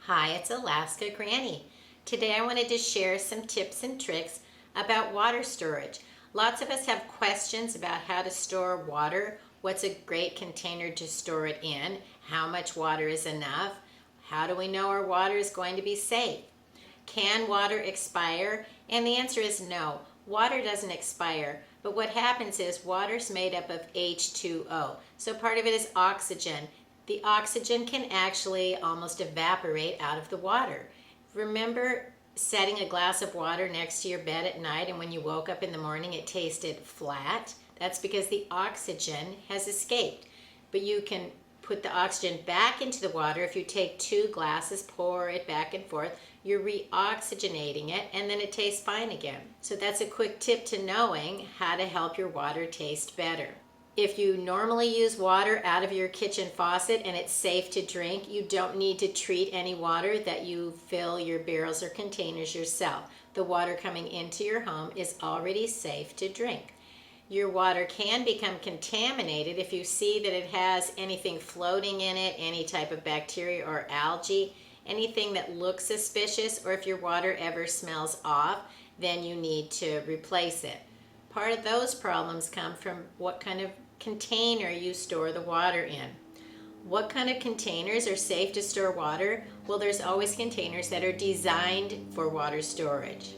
Hi, it's Alaska Granny. Today I wanted to share some tips and tricks about water storage. Lots of us have questions about how to store water, what's a great container to store it in, how much water is enough, how do we know our water is going to be safe? Can water expire? And the answer is no. Water doesn't expire, but what happens is water is made up of H2O. So part of it is oxygen. The oxygen can actually almost evaporate out of the water. Remember setting a glass of water next to your bed at night and when you woke up in the morning it tasted flat? That's because the oxygen has escaped. But you can put the oxygen back into the water. If you take 2 glasses, pour it back and forth, you're re-oxygenating it and then it tastes fine again. So that's a quick tip to knowing how to help your water taste better. If you normally use water out of your kitchen faucet and it's safe to drink, you don't need to treat any water that you fill your barrels or containers yourself. The water coming into your home is already safe to drink. Your water can become contaminated if you see that it has anything floating in it, any type of bacteria or algae, anything that looks suspicious, or if your water ever smells off, then you need to replace it. Part of those problems come from what kind of container you store the water in. What kind of containers are safe to store water? Well, there's always containers that are designed for water storage.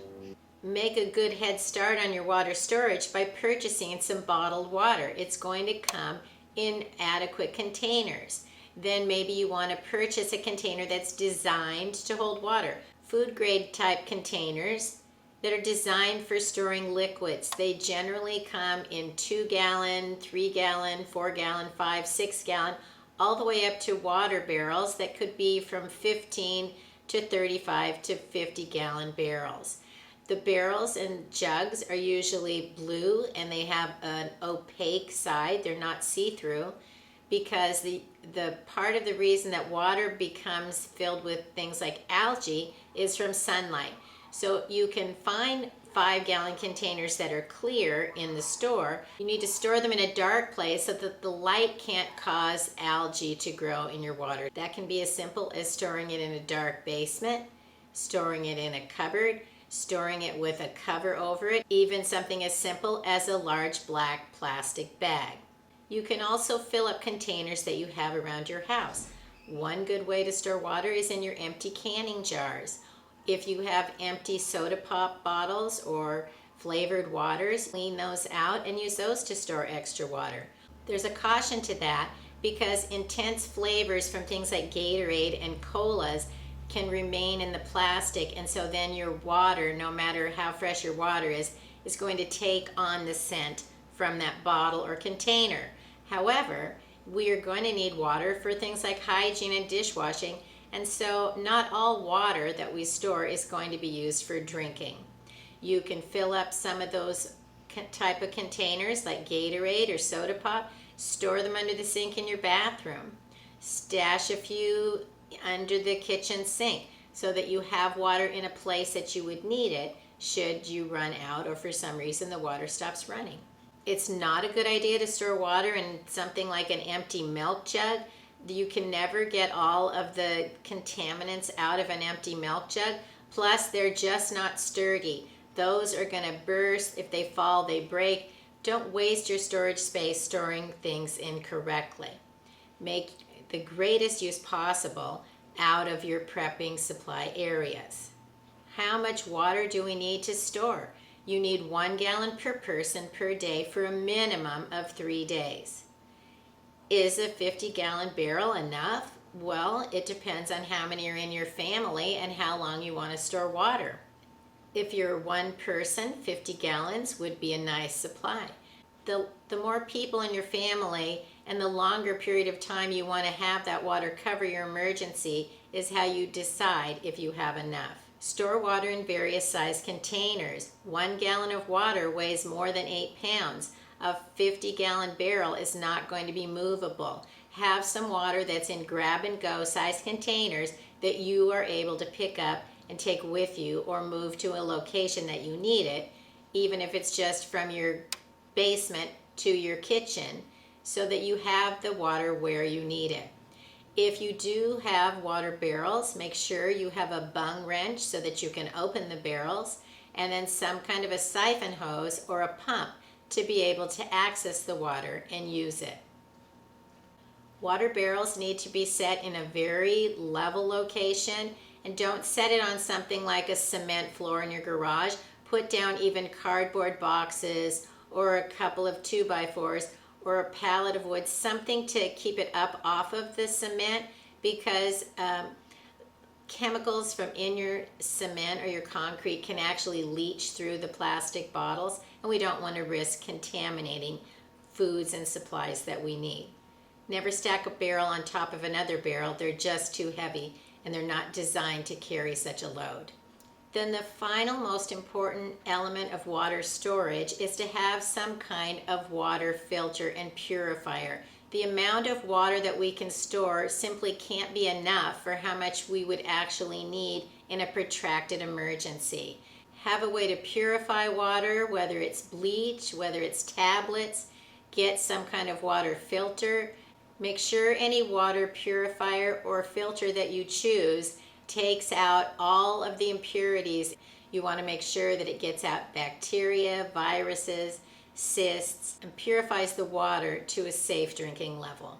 Make a good head start on your water storage by purchasing some bottled water. It's going to come in adequate containers. Then maybe you want to purchase a container that's designed to hold water. Food grade type containers that are designed for storing liquids. They generally come in 2-gallon, 3-gallon, 4-gallon, 5, 6-gallon, all the way up to water barrels that could be from 15 to 35 to 50-gallon barrels. The barrels and jugs are usually blue and they have an opaque side. They're not see-through because the part of the reason that water becomes filled with things like algae is from sunlight. So you can find 5-gallon containers that are clear in the store. You need to store them in a dark place so that the light can't cause algae to grow in your water. That can be as simple as storing it in a dark basement, storing it in a cupboard, storing it with a cover over it, even something as simple as a large black plastic bag. You can also fill up containers that you have around your house. One good way to store water is in your empty canning jars. If you have empty soda pop bottles or flavored waters, clean those out and use those to store extra water. There's a caution to that because intense flavors from things like Gatorade and colas can remain in the plastic, and so then your water, no matter how fresh your water is going to take on the scent from that bottle or container. However, we are going to need water for things like hygiene and dishwashing, and so not all water that we store is going to be used for drinking. You can fill up some of those type of containers like Gatorade or soda pop, store them under the sink in your bathroom. Stash a few under the kitchen sink so that you have water in a place that you would need it should you run out or for some reason the water stops running. It's not a good idea to store water in something like an empty milk jug. You can never get all of the contaminants out of an empty milk jug. Plus, they're just not sturdy. Those are going to burst. If they fall, they break. Don't waste your storage space storing things incorrectly. Make the greatest use possible out of your prepping supply areas. How much water do we need to store? You need 1 gallon per person per day for a minimum of 3 days. Is a 50-gallon barrel enough? Well, it depends on how many are in your family and how long you want to store water. If you're one person, 50 gallons would be a nice supply. The more people in your family and the longer period of time you want to have that water cover your emergency is how you decide if you have enough. Store water in various size containers. 1 gallon of water weighs more than 8 pounds. A 50-gallon barrel is not going to be movable. Have some water that's in grab-and-go size containers that you are able to pick up and take with you or move to a location that you need it, even if it's just from your basement to your kitchen, so that you have the water where you need it. If you do have water barrels, make sure you have a bung wrench so that you can open the barrels, and then some kind of a siphon hose or a pump to be able to access the water and use it. Water barrels need to be set in a very level location, and don't set it on something like a cement floor in your garage. Put down even cardboard boxes or a couple of 2x4s or a pallet of wood, something to keep it up off of the cement, because chemicals from in your cement or your concrete can actually leach through the plastic bottles, and we don't want to risk contaminating foods and supplies that we need. Never stack a barrel on top of another barrel. They're just too heavy and they're not designed to carry such a load. Then the final most important element of water storage is to have some kind of water filter and purifier. The amount of water that we can store simply can't be enough for how much we would actually need in a protracted emergency. Have a way to purify water, whether it's bleach, whether it's tablets. Get some kind of water filter. Make sure any water purifier or filter that you choose takes out all of the impurities. You want to make sure that it gets out bacteria, viruses, cysts, and purifies the water to a safe drinking level.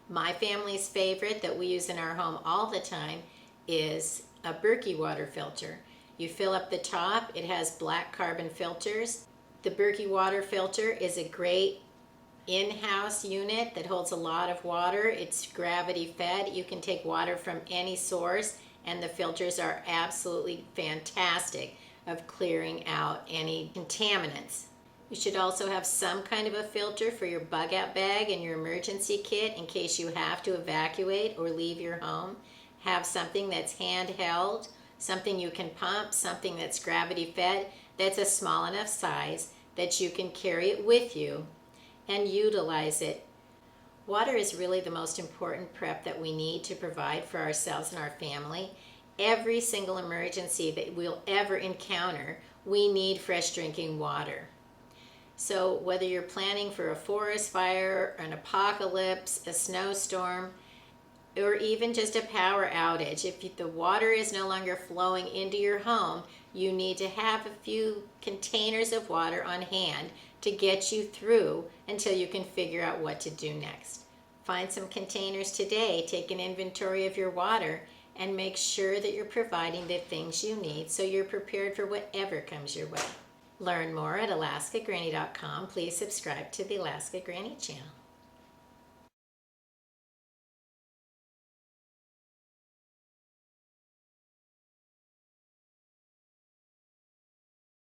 My family's favorite that we use in our home all the time is a Berkey water filter. You fill up the top, it has black carbon filters. The Berkey water filter is a great in-house unit that holds a lot of water. It's gravity fed. You can take water from any source, and the filters are absolutely fantastic of clearing out any contaminants. You should also have some kind of a filter for your bug out bag and your emergency kit in case you have to evacuate or leave your home. Have something that's handheld, something you can pump, something that's gravity fed, that's a small enough size that you can carry it with you and utilize it. Water is really the most important prep that we need to provide for ourselves and our family. Every single emergency that we'll ever encounter, we need fresh drinking water. So whether you're planning for a forest fire, an apocalypse, a snowstorm, or even just a power outage, if the water is no longer flowing into your home, you need to have a few containers of water on hand to get you through until you can figure out what to do next. Find some containers today, take an inventory of your water, and make sure that you're providing the things you need so you're prepared for whatever comes your way. Learn more at alaskagranny.com. Please subscribe to the Alaska Granny channel.